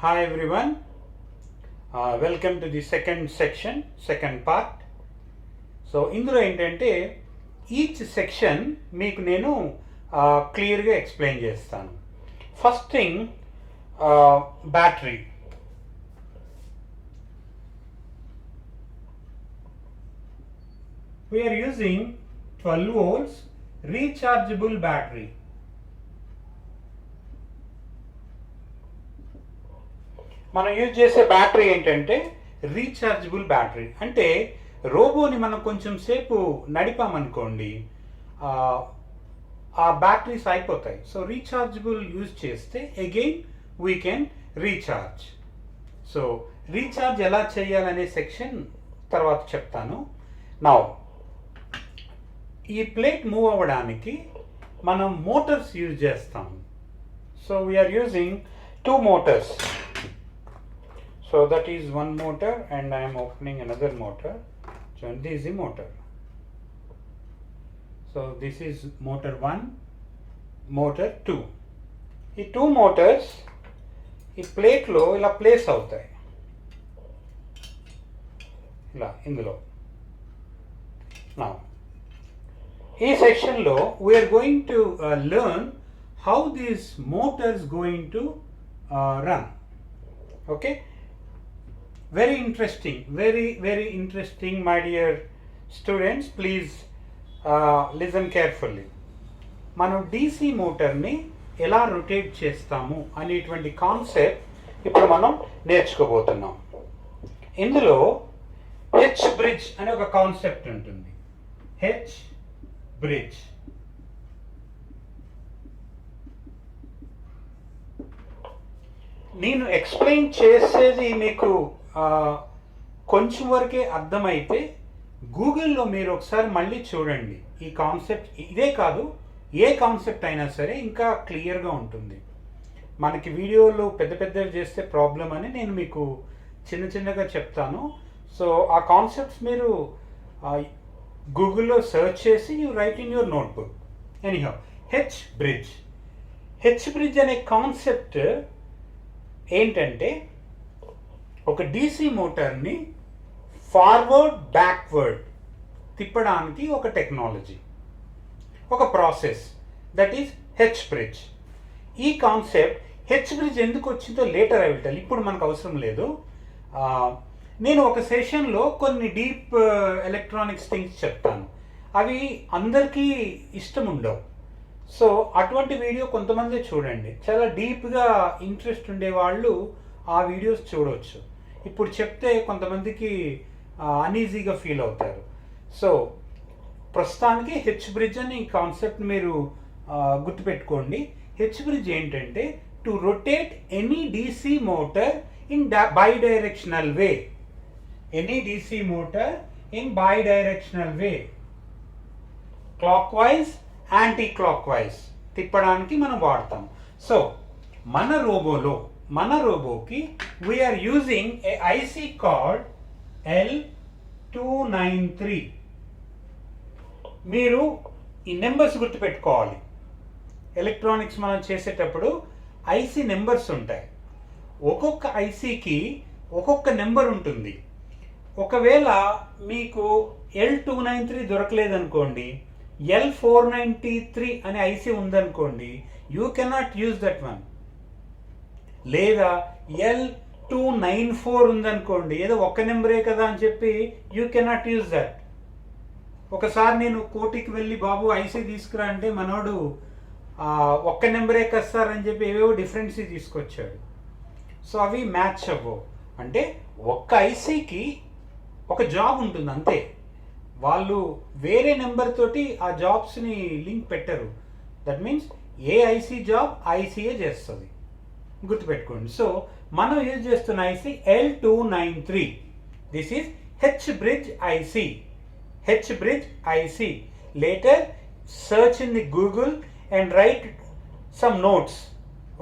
Hi everyone, welcome to the second section, second part. So ఇందులో ఏంటంటే each section మీకు నేను క్లియర్గా ఎక్స్ప్లెయిన్ చేస్తాను. First thing, battery. We are using 12 volts rechargeable battery. మనం use చేసే బ్యాటరీ ఏంటంటే రీఛార్జబుల్ బ్యాటరీ. అంటే రోబోని మనం కొంచెం సేపు నడిపామనుకోండి, ఆ బ్యాటరీస్ అయిపోతాయి. సో రీఛార్జబుల్ యూజ్ చేస్తే again we can recharge. So recharge ఎలా చేయాలనే సెక్షన్ తర్వాత చెప్తాను. నౌ ఈ ప్లేట్ మూవ్ అవ్వడానికి మనం మోటార్స్ యూజ్ చేస్తాము. So we are using 2 motors. So that is one motor and I am opening another motor. So this is the motor. So this is motor 1, motor 2. ఈ 2 motors ఈ ప్లేట్లో ఇలా place అవుతాయి, ఇలా ఇందులో. నా ఈ సెక్షన్లో we are going to learn how these motors going to run. Okay, very interesting, very interesting, my dear students. Please listen carefully. మనం DC మోటార్ని ఎలా రొటేట్ చేస్తాము అనేటువంటి కాన్సెప్ట్ ఇప్పుడు మనం నేర్చుకోబోతున్నాం. ఇందులో హెచ్ బ్రిడ్జ్ అనే ఒక కాన్సెప్ట్ ఉంటుంది. H bridge. నేను ఎక్స్ప్లెయిన్ చేసేది మీకు కొంచెం వరకే అర్థమైతే గూగుల్లో మీరు ఒకసారి మళ్ళీ చూడండి. ఈ కాన్సెప్ట్ ఇదే కాదు, ఏ కాన్సెప్ట్ అయినా సరే ఇంకా క్లియర్గా ఉంటుంది. మనకి వీడియోలు పెద్ద పెద్దవి చేస్తే ప్రాబ్లం అని నేను మీకు చిన్న చిన్నగా చెప్తాను. సో ఆ కాన్సెప్ట్స్ మీరు గూగుల్లో సెర్చ్ చేసి you right in your notebook. Anyhow, H bridge. H bridge అనే కాన్సెప్ట్ ఏంటంటే ఒక DC మోటార్ని ఫార్వర్డ్ బ్యాక్వర్డ్ తిప్పడానికి ఒక టెక్నాలజీ, ఒక process, that is H bridge. ఈ కాన్సెప్ట్ హెచ్ బ్రిడ్జ్ ఎందుకు వచ్చిందో లేటర్ ఐ విల్ టెల్. ఇప్పుడు మనకు అవసరం లేదు. నేను ఒక సెషన్లో కొన్ని డీప్ ఎలక్ట్రానిక్స్ థింగ్స్ చెప్తాను, అవి అందరికీ ఇష్టం ఉండవు. సో అటువంటి వీడియో కొంతమంది చూడండి, చాలా డీప్గా ఇంట్రెస్ట్ ఉండేవాళ్ళు ఆ వీడియోస్ చూడవచ్చు. ఇప్పుడు చెప్తే కొంతమందికి అన్ఈజీగా ఫీల్ అవుతారు. సో ప్రస్తుతానికి హెచ్ బ్రిడ్జ్ అని కాన్సెప్ట్ మీరు గుర్తుపెట్టుకోండి. హెచ్ బ్రిడ్జ్ ఏంటంటే to rotate any DC motor in bidirectional way. Any DC motor in bidirectional way, clockwise anti clock wise తిప్పడానికి మనం వాడతాం. సో మన రోబోకి we are using a IC card L293. మీరు ఈ నెంబర్స్ గుర్తుపెట్టుకోవాలి. ఎలక్ట్రానిక్స్ మనం చేసేటప్పుడు ఐసీ నెంబర్స్ ఉంటాయి. ఒక్కొక్క ఐసీకి ఒక్కొక్క నెంబర్ ఉంటుంది. ఒకవేళ మీకు L293 దొరకలేదనుకోండి, L493 అనే ఐసీ ఉందనుకోండి, you cannot use that one. లేదా L294 ఉందనుకోండి, ఏదో ఒక్క నెంబరే కదా అని చెప్పి యూ కెనాట్ యూజ్ దట్. ఒకసారి నేను కోటికి వెళ్ళి బాబు ఐసీ తీసుకురా అంటే మనోడు ఒక్క నెంబరే కదా సార్ అని చెప్పి ఏవేవో డిఫరెన్స్ తీసుకొచ్చాడు. సో అవి మ్యాచ్ అవ్వవు. అంటే ఒక్క ఐసీకి ఒక జాబ్ ఉంటుంది అంతే. వాళ్ళు వేరే నెంబర్ తోటి ఆ జాబ్స్ని లింక్ పెట్టరు. That means a IC job ఐసీఏ చేస్తుంది, గుర్తుపెట్టుకోండి. సో మనం యూజ్ చేస్తున్న IC L293. This is H bridge IC. H bridge IC. Later search in the Google and write some notes.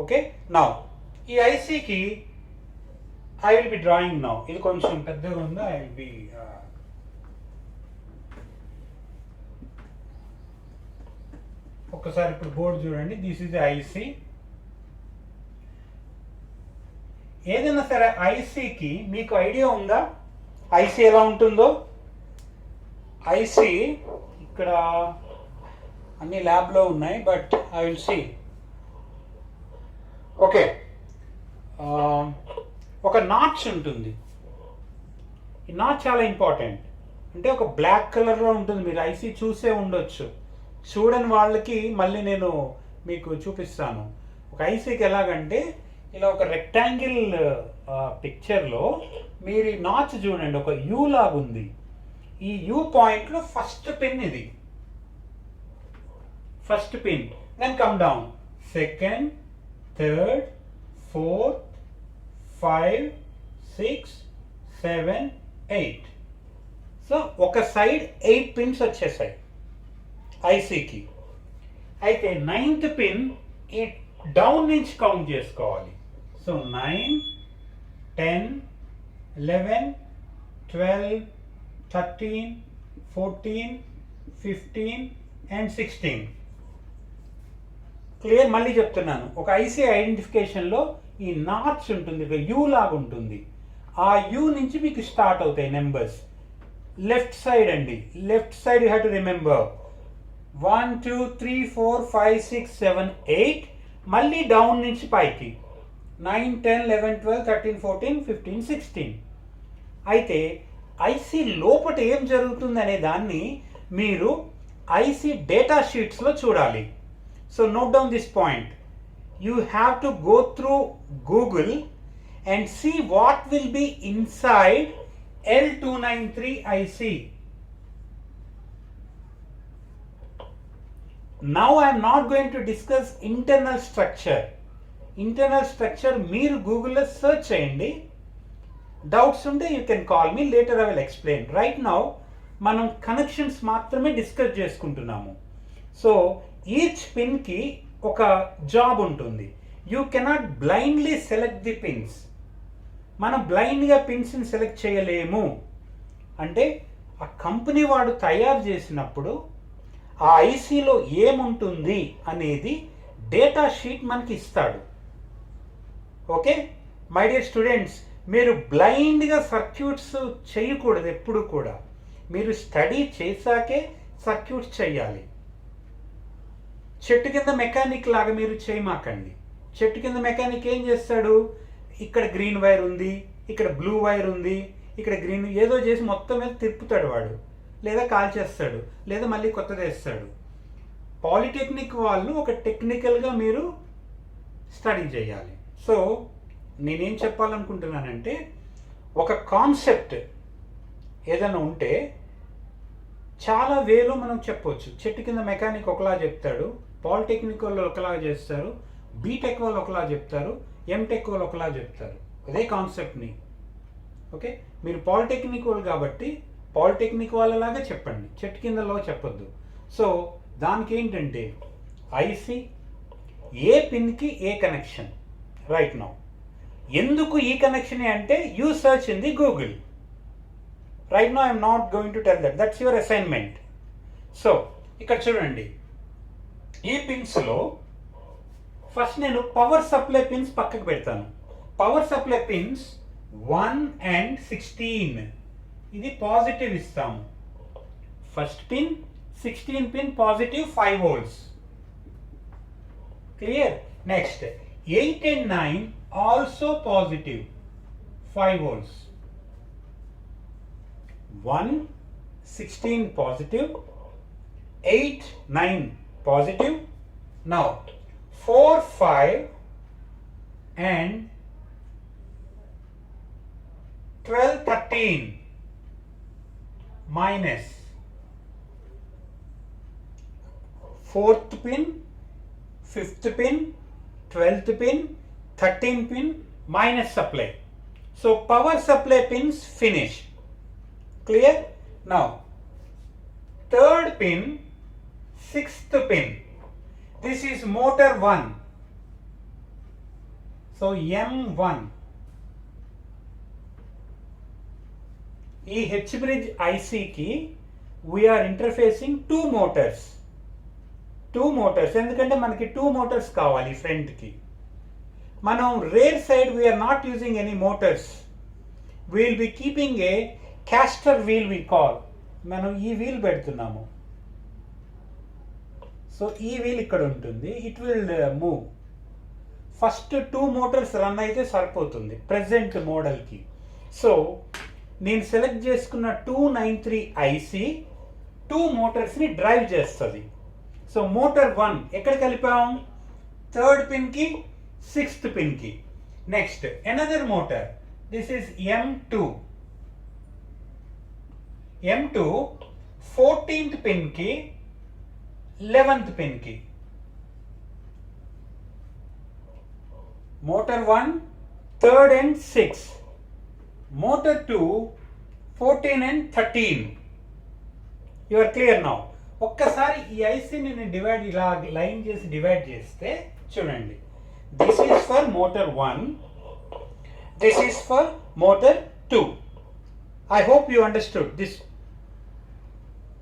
Okay, now ఈ ఐసీకి I will be drawing now. ఇది కొంచెం పెద్దగా ఉందా, ఐ విల్ బి ఒకసారి ఇప్పుడు బోర్డు చూడండి. This is IC. ఏదైనా సరే ఐసీకి మీకు ఐడియా ఉందా? ఐసీ ఎలా ఉంటుందో? ఐసీ ఇక్కడ అన్ని ల్యాబ్లో ఉన్నాయి, but I will see. Okay, ఒక నాచ్ ఉంటుంది. ఈ నాచ్ చాలా ఇంపార్టెంట్. అంటే ఒక బ్లాక్ కలర్లో ఉంటుంది, మీరు ఐసీ చూసే ఉండొచ్చు. చూడని వాళ్ళకి మళ్ళీ నేను మీకు చూపిస్తాను. ఒక ఐసీకి ఎలాగంటే ఇలా ఒక రెక్టాంగిల్ పిక్చర్లో మీరు ఈ నాచ్ చూడండి, ఒక యూ లాగుంది. ఈ యూ పాయింట్లో ఫస్ట్ పిన్ ఇది, first pin. Then come down second, third, fourth, 5, 6, 7, 8. So ఒక సైడ్ 8 పిన్స్ వచ్చేసాయి ఐసీకి. అయితే 9th పిన్ ఈ డౌన్ నుంచి కౌంట్ చేసుకోవాలి. So 9, 10, 11, 12, 13, 14, 15 and 16. క్లియర్? మళ్ళీ చెప్తున్నాను, ఒక ఐసీ ఐడెంటిఫికేషన్లో ఈ నాచ్ ఉంటుంది, ఒక యూ లాగా ఉంటుంది. ఆ యూ నుంచి మీకు స్టార్ట్ అవుతాయి నెంబర్స్. లెఫ్ట్ సైడ్ అండి, left side you have to remember 1, 2, 3, 4, 5, 6, 7, 8. మళ్ళీ డౌన్ నుంచి పైకి 9, 10, 11, 12, 13, 14, 15, 16. అయితే ఐసీ లోపల ఏం జరుగుతుంది అనే దాన్ని మీరు ఐసీ డేటా షీట్స్లో చూడాలి. So note down this point. You have to go through Google and see what will be inside L293 IC. Now I am not going to discuss internal structure. Internal structure మీరు గూగుల్లో search చేయండి. Doubts ఉంటే you can call me, later I will explain. Right now మనం connections మాత్రమే discuss చేసుకుంటున్నాము. So each పిన్కి ఒక job ఉంటుంది. You cannot blindly select the pins. మనం బ్లైండ్గా పిన్స్ని సెలెక్ట్ చేయలేము. అంటే ఆ కంపెనీ వాడు తయారు చేసినప్పుడు ఆ ఐసీలో ఏముంటుంది అనేది డేటా షీట్ మనకి ఇస్తాడు. ఓకే మై డియర్ స్టూడెంట్స్, మీరు బ్లైండ్గా సర్క్యూట్స్ చేయకూడదు. ఎప్పుడు కూడా మీరు స్టడీ చేశాకే సర్క్యూట్స్ చేయాలి. చెట్టు కింద మెకానిక్ లాగా మీరు చేయమాకండి. చెట్టు కింద మెకానిక్ ఏం చేస్తాడు? ఇక్కడ గ్రీన్ వైర్ ఉంది, ఇక్కడ బ్లూ వైర్ ఉంది, ఇక్కడ గ్రీన్, ఏదో చేసి మొత్తం మీద తిప్పుతాడు వాడు, లేదా కాల్ చేస్తాడు, లేదా మళ్ళీ కొత్తది వేస్తాడు. పాలిటెక్నిక్ వాళ్ళు ఒక టెక్నికల్గా మీరు స్టడీ చేయాలి. సో నేనేం చెప్పాలనుకుంటున్నానంటే, ఒక కాన్సెప్ట్ ఏదైనా ఉంటే చాలా వేలో మనం చెప్పవచ్చు. చెట్టు కింద మెకానిక్ ఒకలా చెప్తాడు, పాలిటెక్నిక్ వాళ్ళు ఒకలా చేస్తారు, బీటెక్ వాళ్ళు ఒకలా చెప్తారు, ఎంటెక్ వాళ్ళు ఒకలా చెప్తారు అదే కాన్సెప్ట్ని. ఓకే, మీరు పాలిటెక్నిక్ వాళ్ళు కాబట్టి పాలిటెక్నిక్ వాళ్ళలాగా చెప్పండి, చెట్టు కిందలో చెప్పొద్దు. సో దానికి ఏంటంటే ఐసి ఏ పిన్కి ఏ కనెక్షన్ రైట్ నౌ. ఎందుకు ఈ కనెక్షన్ అంటే you search in the Google. Right now I'm not going to tell that, that's your assignment. So ఇక్కడ చూడండి, ఈ పిన్స్లో ఫస్ట్ నేను పవర్ సప్లై పిన్స్ పక్కకు పెడతాను. పవర్ సప్లై పిన్స్ 1 and 16 ఇది పాజిటివ్ ఇస్తాము. First pin 16 pin positive 5 volts. Clear? Next 8 and 9 also positive 5 volts. 1, 16 positive, 8, 9 positive. Now 4, 5 and 12, 13 minus. 4th pin, 5th pin, 12th pin, 13th pin minus supply. So power supply pins finish. Clear? Now 3rd pin, 6th pin, this is motor 1, so M1. ఈ H bridge ఐసీకి we are interfacing two motors. ఎందుకంటే మనకి 2 motors కావాలి ఫ్రంట్కి. మనం rear side we are not using any motors, we'll be keeping a caster wheel we call. మనం ఈ wheel పెడుతున్నాము. సో ఈ వీల్ ఇక్కడ ఉంటుంది, it will move. First 2 motors run అయితే సరిపోతుంది ప్రెజెంట్ మోడల్కి. సో నేను సెలెక్ట్ చేసుకున్న 293 ఐసి 2 మోటార్స్ని డ్రైవ్ చేస్తుంది. సో మోటార్ 1 ఎక్కడ కలిపాం? 3rd పిన్కి 6th పిన్కి. Next another motor, this is M2. M2 14th పిన్కి 11th పిన్కి. Motor 1 3rd and 6th. Motor 2 14 and 13. You are clear now. ఒక్కసారి ఈ ఐసీని నేను డివైడ్ ఇలా లైన్ చేసి డివైడ్ చేస్తే చూడండి, this is for motor 1, this is for motor 2. I hope you understood this.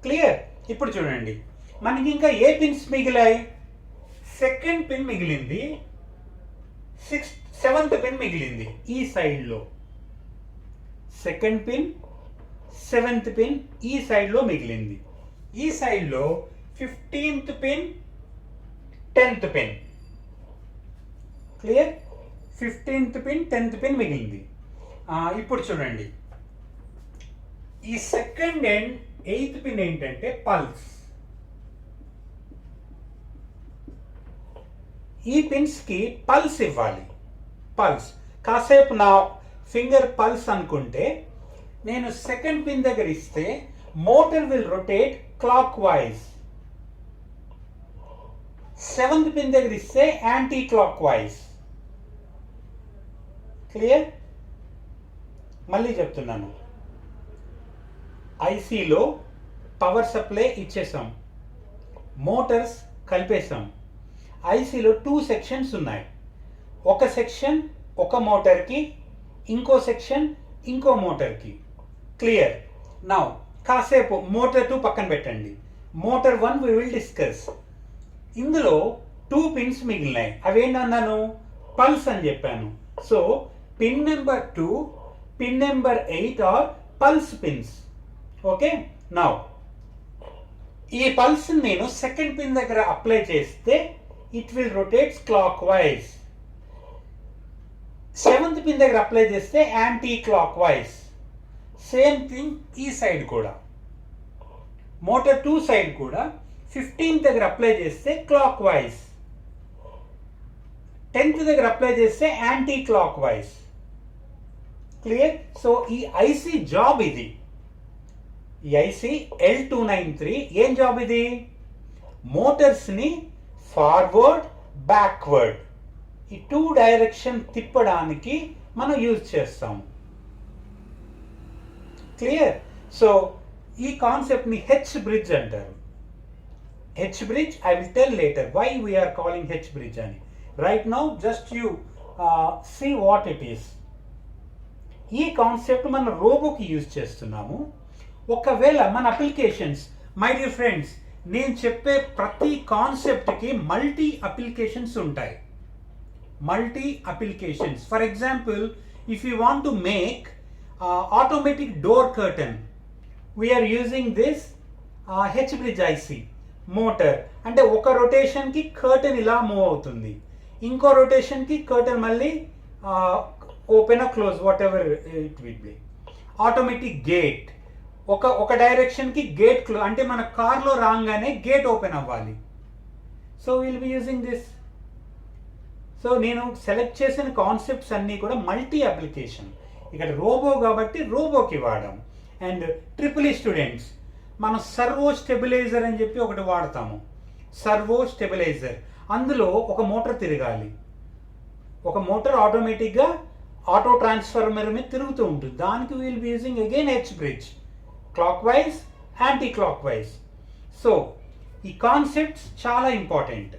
Clear? ఇప్పుడు చూడండి, మనకి ఇంకా ఏ పిన్స్ మిగిలాయి? 2nd పిన్ మిగిలింది, 7th పిన్ మిగిలింది ఈ సైడ్లో. 2nd పిన్ 7th పిన్ ఈ సైడ్లో మిగిలింది. ఈ సైడ్లో 15th pin 10th pin. Clear? 15th pin 10th pin మిగిలింది. ఇప్పుడు చూడండి, ఈ 2nd అండ్ 8th పిన్ ఏంటంటే పల్స్. ఈ పిన్స్కి పల్స్ ఇవ్వాలి. పల్స్ కాసేపు నా ఫింగర్ పల్స్ అనుకుంటే నేను 2nd పిన్ దగ్గర ఇస్తే motor will rotate clockwise. 7th pin దగ్గర ఇస్తే యాంటీ క్లాక్ వైజ్. క్లియర్? మళ్ళీ చెప్తున్నాను, ఐసీలో పవర్ సప్లై ఇచ్చేసాం, మోటార్స్ కలిపేసాం. ఐసీలో 2 సెక్షన్స్ ఉన్నాయి. ఒక సెక్షన్ ఒక మోటార్కి, ఇంకో సెక్షన్ ఇంకో మోటార్కి. క్లియర్? నౌ కాసేపు మోటార్ 2 పక్కన పెట్టండి. Motor 1 we will discuss. ఇందులో 2 పిన్స్ మిగిలినాయి. అవేంటన్నాను? పల్స్ అని చెప్పాను. So pin number 2, pin number 8 are pulse pins. Okay, now ఈ పల్స్ నేను 2nd పిన్ దగ్గర అప్లై చేస్తే it will rotates clock wise. 7th pin దగ్గర అప్లై చేస్తే anti clock wise. Same thing ఈ సైడ్ కూడా, మోటార్ 2 సైడ్ కూడా 15th దగ్గర అప్లై చేస్తే క్లాక్ వైజ్, 10th దగ్గర అప్లై చేస్తే anti clock wise. Clear? So ఈ ఐసీ జాబ్ ఇది. ఈ ఐసీ L293 ఏం జాబ్ ఇది? మోటార్స్ని ఫార్వర్డ్ బ్యాక్వర్డ్ ఈ 2 డైరెక్షన్ తిప్పడానికి మనం యూజ్ చేస్తాము. క్లియర్? సో ఈ కాన్సెప్ట్ని హెచ్ బ్రిడ్జ్ అంటారు. H bridge I will tell later why we are calling H bridge అని. Right now just you see what it is. ఈ కాన్సెప్ట్ మన రోబోకి యూజ్ చేస్తున్నాము. ఒకవేళ మన అప్లికేషన్స్, మై డియర్ ఫ్రెండ్స్, నేను చెప్పే ప్రతి కాన్సెప్ట్కి మల్టీ అప్లికేషన్స్ ఉంటాయి. Multi applications. For example, if you want to make automatic door curtain, we are using this H bridge IC motor. అంటే ఒక రొటేషన్కి కర్టన్ ఇలా మూవ్ అవుతుంది, ఇంకో రొటేషన్కి కర్టన్ మళ్ళీ open or close whatever it will be. Automatic gate, ఒక డైరెక్షన్కి గేట్ క్లోజ్, అంటే మన కార్లో రాగానే గేట్ ఓపెన్ అవ్వాలి. So will be using this. So నేను సెలెక్ట్ చేసిన కాన్సెప్ట్స్ అన్నీ కూడా మల్టీ అప్లికేషన్. ఇక్కడ రోబో కాబట్టి రోబోకి వాడాం. అండ్ ట్రిపుల్ ఈ స్టూడెంట్స్, మనం సర్వో స్టెబిలైజర్ అని చెప్పి ఒకటి వాడతాము. సర్వో స్టెబిలైజర్, అందులో ఒక మోటార్ తిరగాలి. ఒక మోటార్ ఆటోమేటిక్గా ఆటో ట్రాన్స్ఫార్మర్ మీద తిరుగుతూ ఉంటుంది. దానికి will be using again H bridge, clock wise, anti clock wise. So ఈ కాన్సెప్ట్స్ చాలా ఇంపార్టెంట్.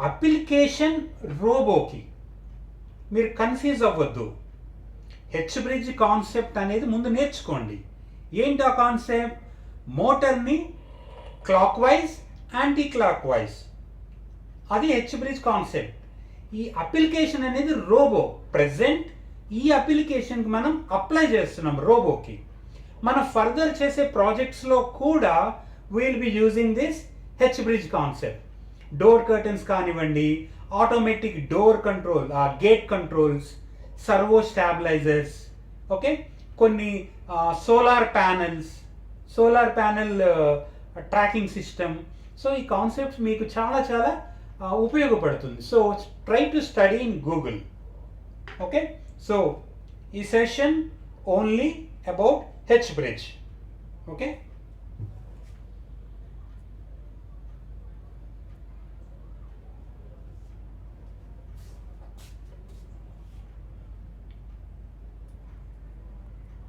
అప్లికేషన్ రోబోకి మీరు కన్ఫ్యూజ్ అవ్వద్దు. హెచ్ బ్రిడ్జ్ కాన్సెప్ట్ అనేది ముందు నేర్చుకోండి. ఏంటి ఆ కాన్సెప్ట్? మోటార్ని clockwise, anti clock wise, అది హెచ్ బ్రిడ్జ్ కాన్సెప్ట్. ఈ అప్లికేషన్ అనేది రోబో. ప్రెజెంట్ ఈ అప్లికేషన్కి మనం అప్లై చేస్తున్నాం రోబోకి. మనం ఫర్దర్ చేసే ప్రాజెక్ట్స్లో కూడా will be using this H bridge concept. Door curtains కానివ్వండి, automatic door control, gate controls, servo stabilisers, okay, కొన్ని solar panel tracking system. So ఈ కాన్సెప్ట్స్ మీకు చాలా చాలా ఉపయోగపడుతుంది. So try to study in Google. Okay, so ఈ session only about H bridge. Okay.